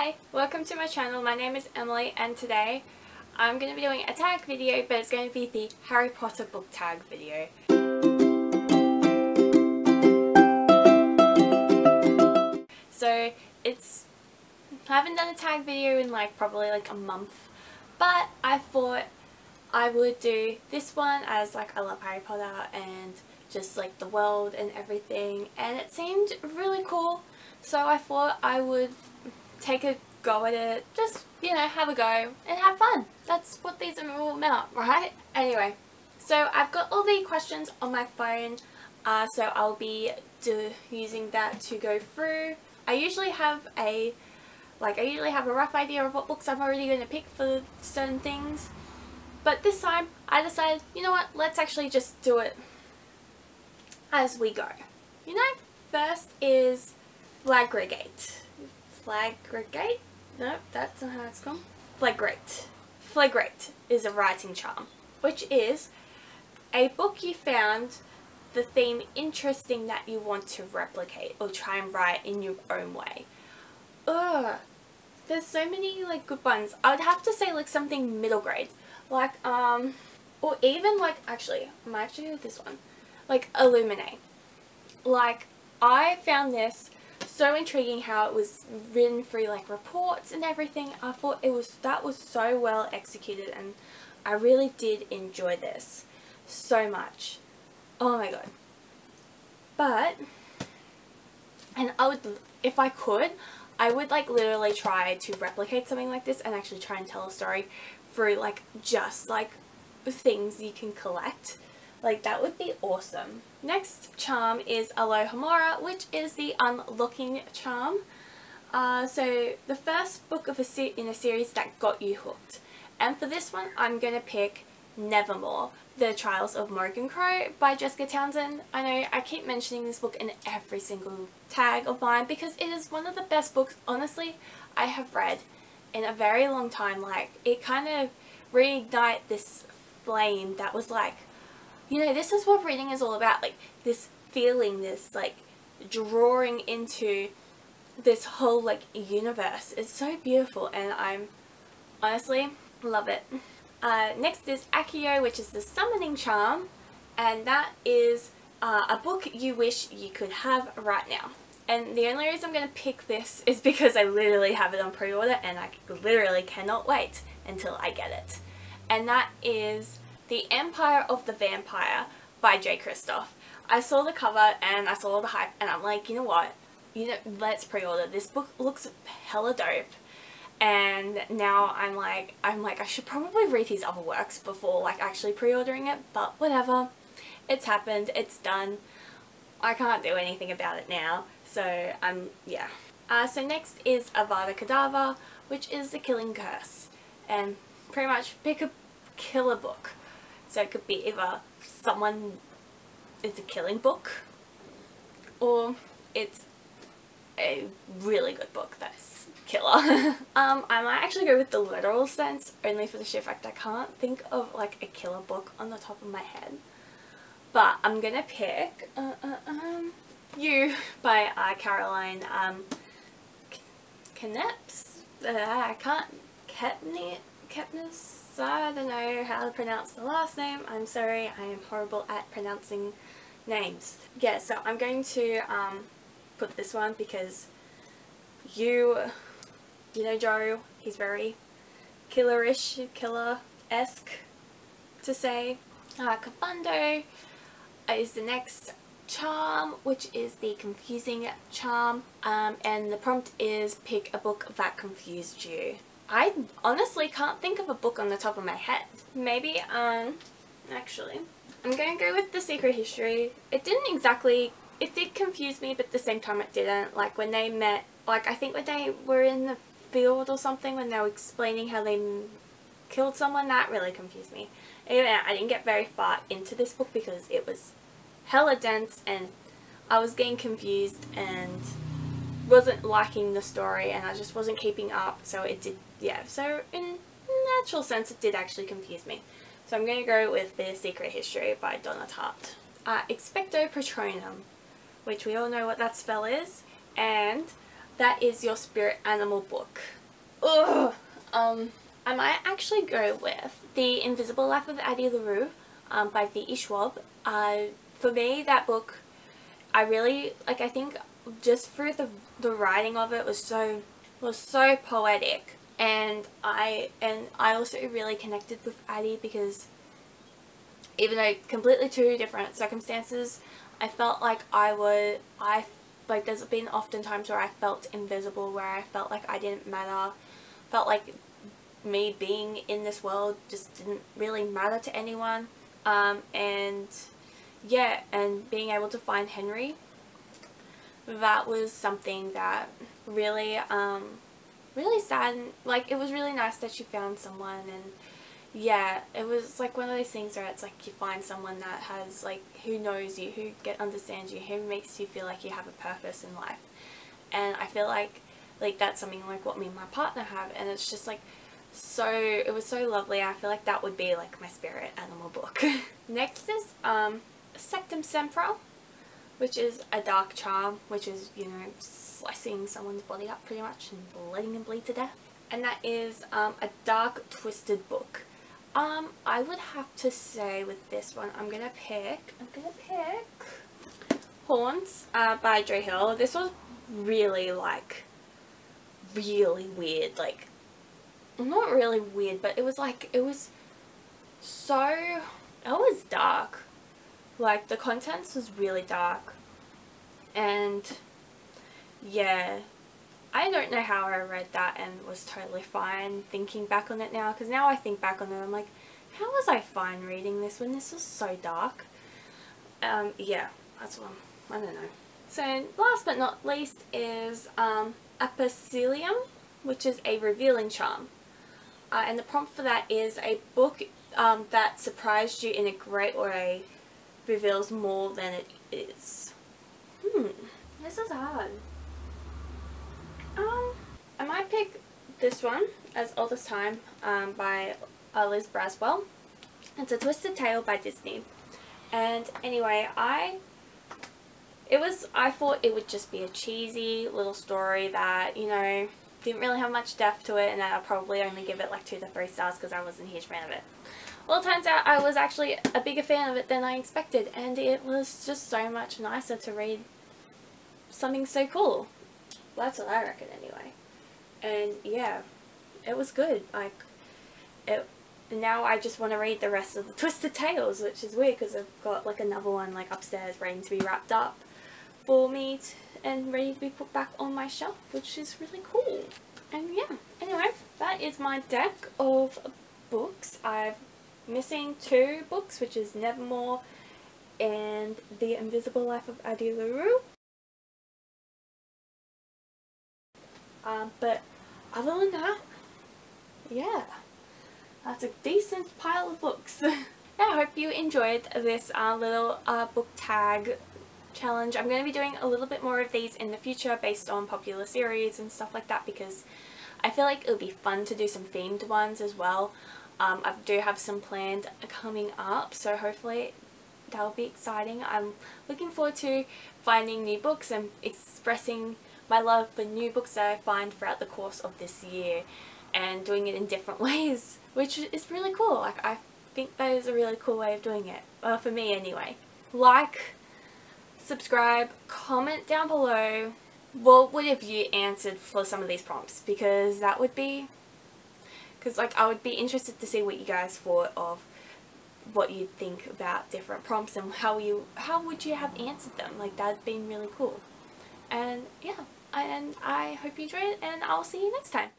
Hi, welcome to my channel. My name is Emily and today I'm going to be doing a tag video, but it's going to be the Harry Potter book tag video. So I haven't done a tag video in probably a month, but I thought I would do this one as I love Harry Potter and just the world and everything, and it seemed really cool, so I thought I would take a go at it, just have a go and have fun. That's what these are all about, right? Anyway, so I've got all the questions on my phone, so I'll be using that to go through. I usually have a rough idea of what books I'm already going to pick for certain things, but this time I decided, you know what, let's actually just do it as we go. First is Flagragate. Flagragate? No, that's not how it's called. Flagrate. Flagrate is a writing charm, which is a book you found the theme interesting that you want to replicate or try and write in your own way. Ugh. There's so many good ones. I would have to say something middle grade. Or even actually, I might actually do this one. Illuminae. I found this so intriguing how it was written through reports and everything. I thought that was so well executed, and I really did enjoy this so much. Oh my god. But, and I would, if I could, I would literally try to replicate something like this and actually try and tell a story through just things you can collect. That would be awesome. Next charm is Alohomora, which is the unlocking charm. So the first book of in a series that got you hooked. And for this one, I'm going to pick Nevermoor, The Trials of Morrigan by Jessica Townsend. I know I keep mentioning this book in every single tag of mine because it is one of the best books, honestly, I have read in a very long time. It kind of reignited this flame that was this is what reading is all about, this feeling, this drawing into this whole universe. It's so beautiful and I'm honestly love it. Next is Accio, which is the summoning charm, and that is a book you wish you could have right now. And the only reason I'm going to pick this is because I literally have it on pre-order and I literally cannot wait until I get it. And that is The Empire of the Vampire by Kristoff. I saw the cover and I saw all the hype and I'm like, you know what, let's pre-order. This book looks hella dope. And now I'm like I should probably read his other works before actually pre-ordering it, but whatever. It's happened, it's done. I can't do anything about it now. So yeah. So next is Avada Kedavra, which is The Killing Curse. And pretty much pick a killer book. So it could be either it's a killing book, or it's a really good book that's killer. I might actually go with the literal sense, only for the sheer fact I can't think of a killer book on the top of my head. But I'm gonna pick You by Caroline Kepnes. Kepnes. I don't know how to pronounce the last name. I'm sorry, I am horrible at pronouncing names. Yeah, so I'm going to put this one because you know Joe, he's very killerish, killer-esque to say. Kafundo is the next charm, which is the confusing charm, and the prompt is pick a book that confused you. I honestly can't think of a book on the top of my head. Maybe, actually, I'm going to go with The Secret History. It did confuse me, but at the same time it didn't. When they met, I think when they were in the field or something, when they were explaining how they killed someone, that really confused me. Anyway, I didn't get very far into this book because it was hella dense and I was getting confused and wasn't liking the story and I just wasn't keeping up, so it did, yeah, so in a natural sense it did actually confuse me. So I'm going to go with The Secret History by Donna Tartt. Expecto Patronum, which we all know what that spell is, and that is your spirit animal book. Ugh. I might actually go with The Invisible Life of Addie LaRue by V.E. Schwab. For me, that book, I really, like, I think just through the writing of it was so poetic, and I also really connected with Addie because even though completely two different circumstances, I felt like like there's been often times where I felt invisible, where I felt like I didn't matter, felt like me being in this world just didn't really matter to anyone, and yeah, and being able to find Henry, that was something that really really saddened. Like, it was really nice that she found someone, and yeah, it was like one of those things where it's like you find someone that has, like, who knows you, who understands you, who makes you feel like you have a purpose in life. And I feel like that's something like what me and my partner have, and it's just like it was so lovely. I feel like that would be like my spirit animal book. Next is Sectum Sempra, which is a dark charm, which is, you know, slicing someone's body up pretty much and letting them bleed to death. And that is a dark, twisted book. I would have to say with this one, I'm gonna pick Haunts by Dre Hill. This was really, like, really weird. Like, not really weird, but it was dark. Like, the contents was really dark. And yeah, I don't know how I read that and was totally fine thinking back on it now, because now I think back on it, I'm like, how was I fine reading this when this was so dark? Yeah, that's one. I don't know. So last but not least is Apicilium, which is a revealing charm. And the prompt for that is a book that surprised you in a great way, reveals more than it is. This is hard. I might pick this one, As Old as Time, by Liz Braswell. It's a Twisted Tale by Disney. And anyway, I thought it would just be a cheesy little story that, you know, didn't really have much depth to it, and I'll probably only give it like 2 to 3 stars because I wasn't a huge fan of it. Well, it turns out I was actually a bigger fan of it than I expected, and it was just so much nicer to read something so cool. Well, that's what I reckon anyway. And yeah, it was good. Like, now I just want to read the rest of the Twisted Tales, which is weird because I've got like another one like upstairs waiting to be wrapped up for me and ready to be put back on my shelf, which is really cool. And yeah, anyway, that is my deck of books. I'm missing 2 books, which is Nevermoor and The Invisible Life of Addie LaRue. But other than that, yeah, that's a decent pile of books. Yeah, I hope you enjoyed this little book tag challenge. I'm going to be doing a little bit more of these in the future based on popular series and stuff like that, because I feel like it would be fun to do some themed ones as well. I do have some planned coming up, so hopefully that'll be exciting. I'm looking forward to finding new books and expressing my love for new books that I find throughout the course of this year, and doing it in different ways, which is really cool. Like, I think that is a really cool way of doing it, for me anyway. Like, subscribe, comment down below what would have you answered for some of these prompts, because that would be, like, I would be interested to see what you guys thought of what you'd think about different prompts and how would you have answered them. Like, that'd been really cool. And yeah, and I hope you enjoyed it, and I'll see you next time.